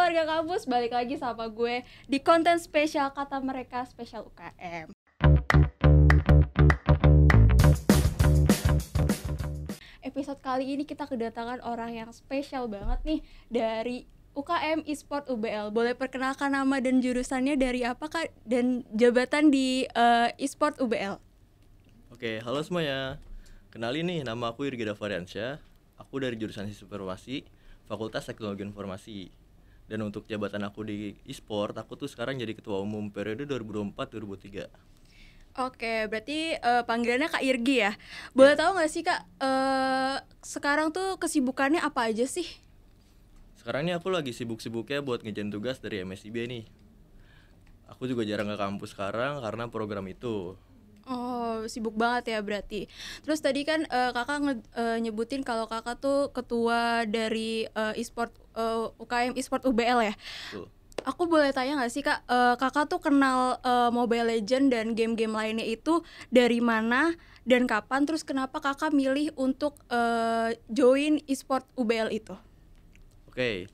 warga kampus, balik lagi sama gue di konten spesial Kata Mereka spesial UKM. Episode kali ini kita kedatangan orang yang spesial banget nih dari UKM Esport UBL. Boleh perkenalkan nama dan jurusannya dari apa Kak, dan jabatan di Esport UBL? Oke, halo semuanya. Kenalin nih, nama aku Irgi Davariansyah. Aku dari jurusan Sistem Informasi, Fakultas Teknologi Informasi. Dan untuk jabatan aku di e-sport, aku tuh sekarang jadi ketua umum periode 2024-2003. Oke, berarti panggilannya Kak Irgi ya. Boleh tahu nggak sih Kak, sekarang tuh kesibukannya apa aja sih? Sekarang ini aku lagi sibuk-sibuknya buat ngerjain tugas dari MSIB nih. Aku juga jarang ke kampus sekarang karena program itu. Oh, sibuk banget ya berarti. Terus tadi kan kakak nyebutin kalau kakak tuh ketua dari e-sport UKM e-sport UBL ya. Tuh. Aku boleh tanya nggak sih Kak, kakak tuh kenal Mobile Legends dan game-game lainnya itu dari mana dan kapan? Terus kenapa kakak milih untuk join e-sport UBL itu? Oke,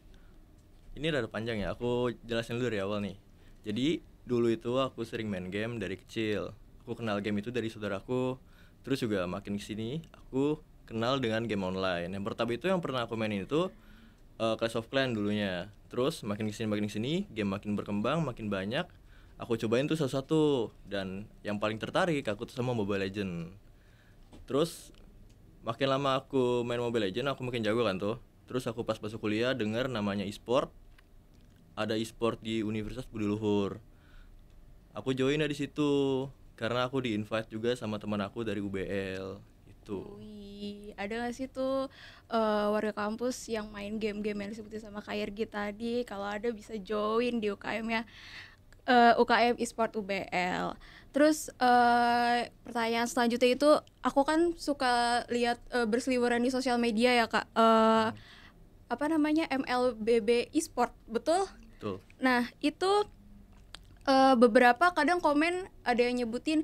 ini rada panjang ya, aku jelasin dulu dari awal nih. Jadi, dulu itu aku sering main game dari kecil. Aku kenal game itu dari saudaraku. Terus juga makin kesini, aku kenal dengan game online. Yang pertama itu yang pernah aku mainin itu Clash of Clans dulunya. Terus makin kesini, game makin berkembang, makin banyak. Aku cobain tuh satu-satu. Dan yang paling tertarik aku tuh sama Mobile Legends. Terus makin lama aku main Mobile Legends, aku makin jago kan tuh. Terus aku pas masuk kuliah denger namanya e-sport. Ada e-sport di Universitas Budi Luhur. Aku join di situ karena aku di-invite juga sama teman aku dari UBL itu. Wih, ada gak sih tuh warga kampus yang main game-game yang disebutin sama Kak Irgi tadi? Kalau ada bisa join di UKM ya, UKM Esport UBL. Terus pertanyaan selanjutnya itu, aku kan suka lihat berseliweran di sosial media ya Kak, apa namanya, MLBB Esport, betul? Betul. Nah itu beberapa kadang komen ada yang nyebutin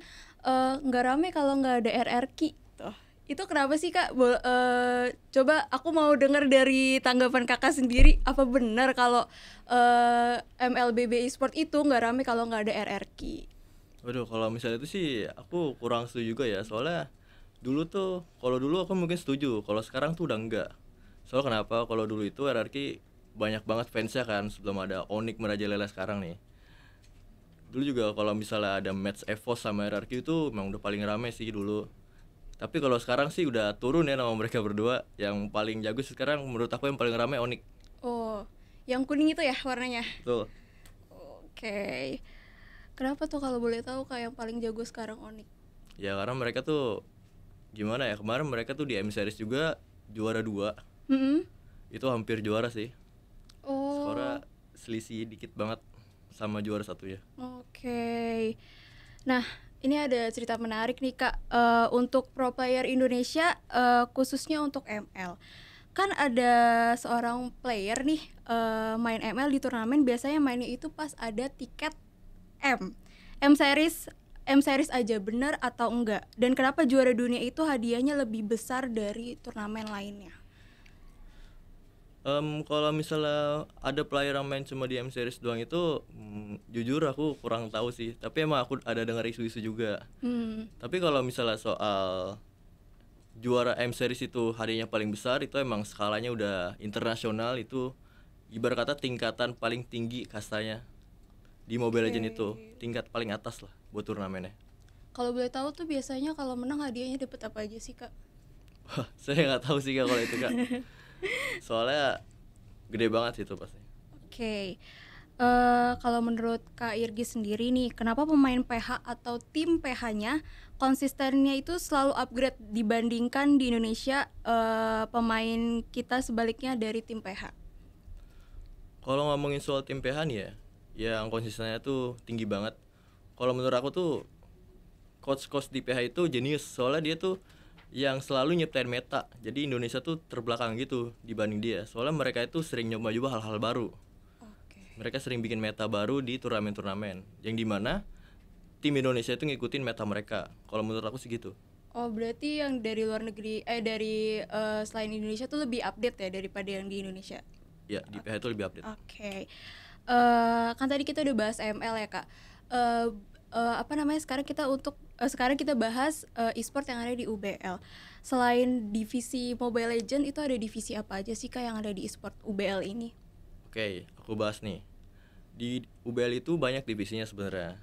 nggak rame kalau nggak ada RRQ tuh. Itu kenapa sih Kak? Coba aku mau dengar dari tanggapan kakak sendiri, apa benar kalau MLBB Esport itu nggak rame kalau nggak ada RRQ? Waduh, kalau misalnya itu sih aku kurang setuju juga ya. Soalnya kalau dulu aku mungkin setuju, kalau sekarang tuh udah enggak. Soalnya kenapa? Kalau dulu itu RRQ banyak banget fansnya kan sebelum ada Onyx merajalela sekarang nih. Dulu juga kalau misalnya ada match EVOS sama RRQ itu memang udah paling rame sih dulu. Tapi kalau sekarang sih udah turun ya nama mereka berdua. Yang paling jago sekarang menurut aku yang paling rame Onyx. Oh, yang kuning itu ya warnanya? Tuh. Oke. Kenapa tuh kalau boleh tahu Kak yang paling jago sekarang Onyx? Ya karena mereka tuh gimana ya, kemarin mereka tuh di M Series juga juara 2. Itu hampir juara sih. Oh. Skornya selisih dikit banget sama juara 1 ya. Oke. Nah, ini ada cerita menarik nih Kak, untuk pro player Indonesia, khususnya untuk ML. Kan ada seorang player nih main ML di turnamen, biasanya mainnya itu pas ada tiket M series aja, benar atau enggak? Dan kenapa juara dunia itu hadiahnya lebih besar dari turnamen lainnya? Kalau misalnya ada player yang main cuma di M Series doang itu, jujur aku kurang tahu sih. Tapi emang aku ada dengar isu-isu juga. Tapi kalau misalnya soal juara M Series itu hadiahnya paling besar, itu emang skalanya udah internasional. Itu ibarat kata tingkatan paling tinggi kastanya di Mobile Legends itu, tingkat paling atas lah buat turnamennya. Kalau boleh tahu tuh biasanya kalau menang hadiahnya dapat apa aja sih Kak? Wah, saya nggak tahu sih Kak kalau itu Kak. Soalnya gede banget itu pasti. Oke. Kalau menurut Kak Irgi sendiri nih, kenapa pemain PH atau tim PH-nya konsistennya itu selalu upgrade dibandingkan di Indonesia pemain kita sebaliknya dari tim PH? Kalau ngomongin soal tim PH nih ya, yang konsistennya tuh tinggi banget. Kalau menurut aku tuh coach di PH itu jenius, soalnya dia tuh yang selalu nyiptain meta. Jadi Indonesia tuh terbelakang gitu dibanding dia. Soalnya mereka itu sering nyoba-nyoba hal-hal baru. Mereka sering bikin meta baru di turnamen-turnamen, yang dimana tim Indonesia itu ngikutin meta mereka. Kalau menurut aku sih gitu. Oh, berarti yang dari luar negeri dari selain Indonesia tuh lebih update ya daripada yang di Indonesia? Ya, di PH itu lebih update. Oke. Kan tadi kita udah bahas ML ya kak. Apa namanya sekarang kita bahas e-sport yang ada di UBL. Selain divisi Mobile Legend, itu ada divisi apa aja sih kak yang ada di e-sport UBL ini? Oke, aku bahas nih. Di UBL itu banyak divisinya sebenarnya.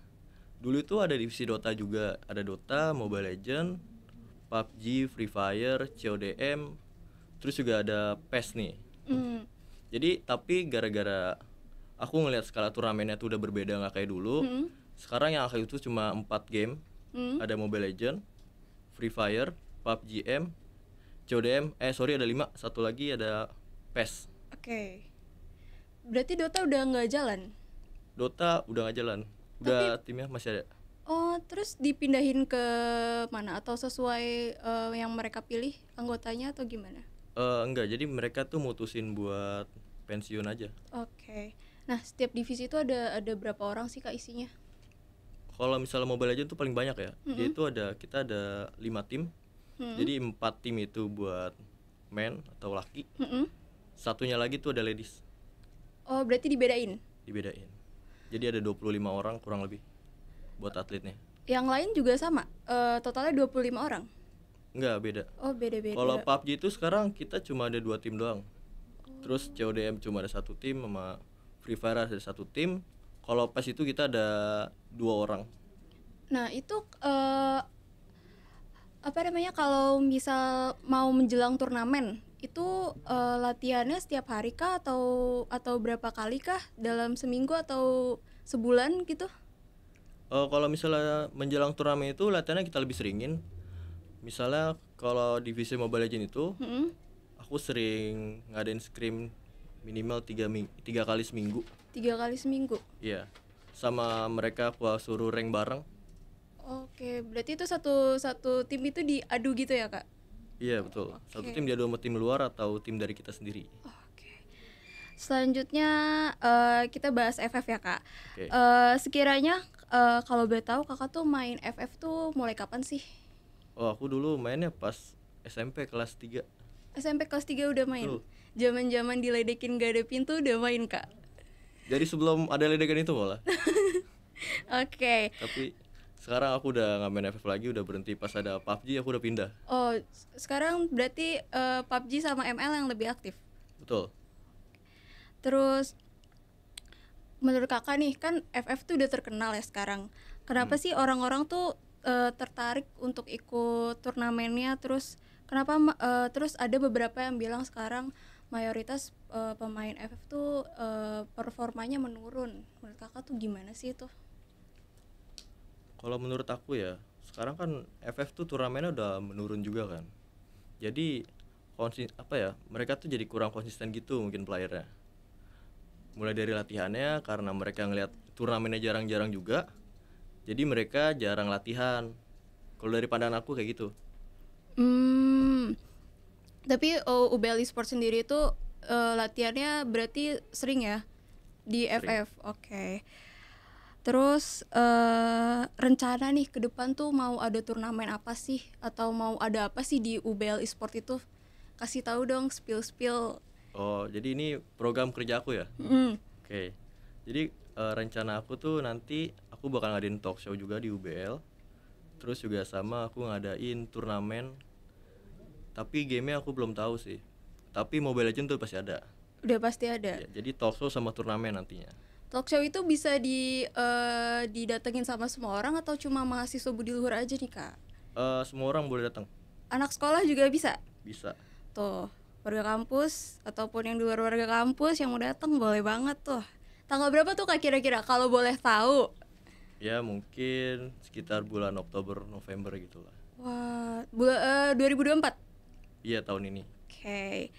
Dulu itu ada divisi Dota juga, ada Dota, Mobile Legend, PUBG, Free Fire, CODM, terus juga ada PES nih. Hmm. Jadi tapi gara-gara aku ngelihat skala turnamennya tuh udah berbeda nggak kayak dulu. Sekarang yang aktif itu cuma 4 game. Ada Mobile Legend, Free Fire, PUBG M, CODM, sorry ada 5, satu lagi ada PES. Oke. Berarti Dota udah nggak jalan? Dota udah nggak jalan. Udah timnya masih ada. Oh, terus dipindahin ke mana? Atau sesuai yang mereka pilih anggotanya atau gimana? Enggak, jadi mereka tuh mutusin buat pensiun aja. Oke. Nah, setiap divisi itu ada berapa orang sih kak isinya? Kalau misalnya Mobile Legends tuh paling banyak ya. Dia itu kita ada 5 tim. Jadi 4 tim itu buat men atau laki. Satunya lagi tuh ada ladies. Oh, berarti dibedain? Dibedain. Jadi ada 25 orang kurang lebih buat atletnya. Yang lain juga sama? Totalnya 25 orang? Enggak, beda. Oh, beda-beda. Kalau PUBG itu sekarang kita cuma ada 2 tim doang. Terus CODM cuma ada 1 tim, sama Free Fire ada 1 tim. Kalau PES itu kita ada 2 orang. Nah, itu apa namanya, kalau misal mau menjelang turnamen itu latihannya setiap hari kah atau berapa kali kah dalam seminggu atau sebulan gitu? Kalau misalnya menjelang turnamen itu latihannya kita lebih seringin. Misalnya kalau divisi Mobile Legends itu aku sering ngadain scrim minimal 3 kali seminggu. 3 kali seminggu? Iya. Sama mereka aku suruh rank bareng. Oke, berarti itu satu tim itu diadu gitu ya kak? Iya betul. Satu tim diadu sama tim luar atau tim dari kita sendiri. Oke. Selanjutnya kita bahas FF ya kak. Oke. Sekiranya kalau boleh tahu kakak tuh main FF tuh mulai kapan sih? Oh, aku dulu mainnya pas SMP kelas 3. SMP kelas 3 udah main? Betul. Zaman-zaman diledekin gak ada pintu udah main kak? Jadi sebelum ada ledekan itu malah. Oke. Tapi sekarang aku udah nggak main FF lagi, udah berhenti pas ada PUBG aku udah pindah. Oh, sekarang berarti PUBG sama ML yang lebih aktif? Betul. Terus menurut kakak nih, kan FF tuh udah terkenal ya sekarang. Kenapa sih orang-orang tuh tertarik untuk ikut turnamennya? Terus kenapa terus ada beberapa yang bilang sekarang mayoritas pemain FF tuh performanya menurun. Menurut kakak tuh gimana sih itu? Kalau menurut aku ya, sekarang kan FF tuh turnamennya udah menurun juga kan. Jadi mereka tuh jadi kurang konsisten gitu mungkin playernya. Mulai dari latihannya karena mereka ngelihat turnamennya jarang-jarang juga. Jadi mereka jarang latihan. Kalau dari pandangan aku kayak gitu. Tapi UBL Esports sendiri itu latihannya berarti sering ya di Sering. FF. Oke. Terus rencana nih ke depan tuh mau ada turnamen apa sih atau mau ada apa sih di UBL Esports itu? Kasih tahu dong, spill. Oh, jadi ini program kerja aku ya? Oke. Jadi rencana aku tuh nanti aku bakal ngadain talk show juga di UBL. Terus juga sama aku ngadain turnamen. Tapi gamenya aku belum tahu sih. Tapi Mobile Legends tuh pasti ada. Udah pasti ada. Ya, jadi talk show sama turnamen nantinya. Talk show itu bisa didatengin sama semua orang atau cuma mahasiswa budi luhur aja nih kak? Semua orang boleh datang. Anak sekolah juga bisa? Bisa. Tuh, warga kampus ataupun yang di luar warga kampus yang mau datang boleh banget tuh. Tanggal berapa tuh kak kira-kira kalau boleh tahu? Ya mungkin sekitar bulan Oktober November gitulah. Wah, 2024? Iya tahun ini. Oke.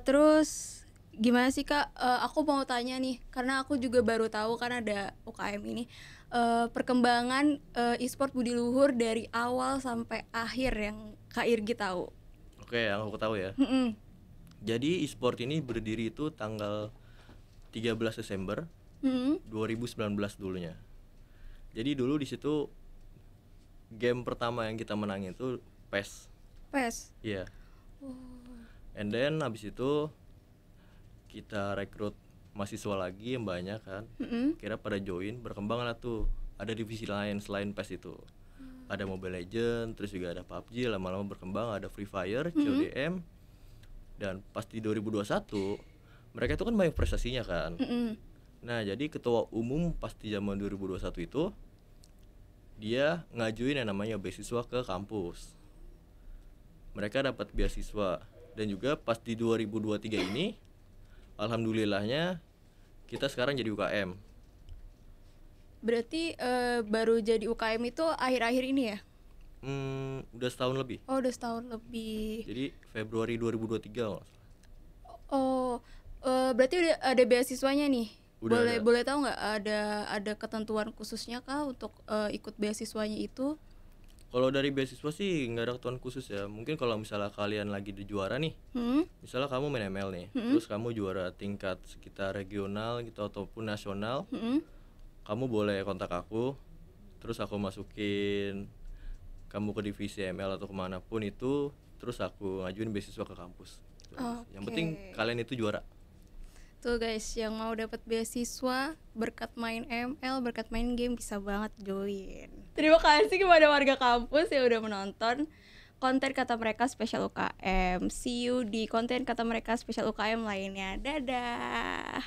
Terus gimana sih kak? Aku mau tanya nih, karena aku juga baru tahu kan ada UKM ini. Perkembangan e-sport budi luhur dari awal sampai akhir yang Kak Irgi tahu. Oke, yang aku tahu ya. Jadi e-sport ini berdiri itu tanggal 13 Desember 2019 dulunya. Jadi dulu di situ game pertama yang kita menangin itu PES. PES. Iya. And then habis itu kita rekrut mahasiswa lagi yang banyak kan, Mm-mm. kira pada join, berkembang lah tuh ada divisi lain selain PES itu. Ada Mobile Legend, terus juga ada PUBG, lama-lama berkembang ada Free Fire, CODM. Dan pas di 2021 mereka itu kan banyak prestasinya kan. Mm-mm. Nah, jadi ketua umum pas di zaman 2021 itu dia ngajuin yang namanya beasiswa ke kampus. Mereka dapat beasiswa, dan juga pas di 2023 ini alhamdulillahnya kita sekarang jadi UKM. Berarti baru jadi UKM itu akhir-akhir ini ya? Udah setahun lebih. Oh, udah setahun lebih. Jadi Februari 2023 kalau nggak salah. Oh, berarti udah ada beasiswanya nih. Udah boleh ada. boleh tahu nggak ada ketentuan khususnya kah untuk ikut beasiswanya itu? Kalau dari beasiswa sih nggak ada ketentuan khusus ya. Mungkin kalau misalnya kalian lagi di juara nih, Hmm? misalnya kamu main ML nih, terus kamu juara tingkat sekitar regional gitu ataupun nasional, Hmm? kamu boleh kontak aku, terus aku masukin kamu ke divisi ML atau kemanapun itu, terus aku ngajuin beasiswa ke kampus. Yang penting Oke. kalian itu juara. Tuh guys, yang mau dapat beasiswa berkat main ML, berkat main game bisa banget join. Terima kasih kepada warga kampus yang udah menonton konten kata mereka spesial UKM. See you di konten kata mereka spesial UKM lainnya. Dadah.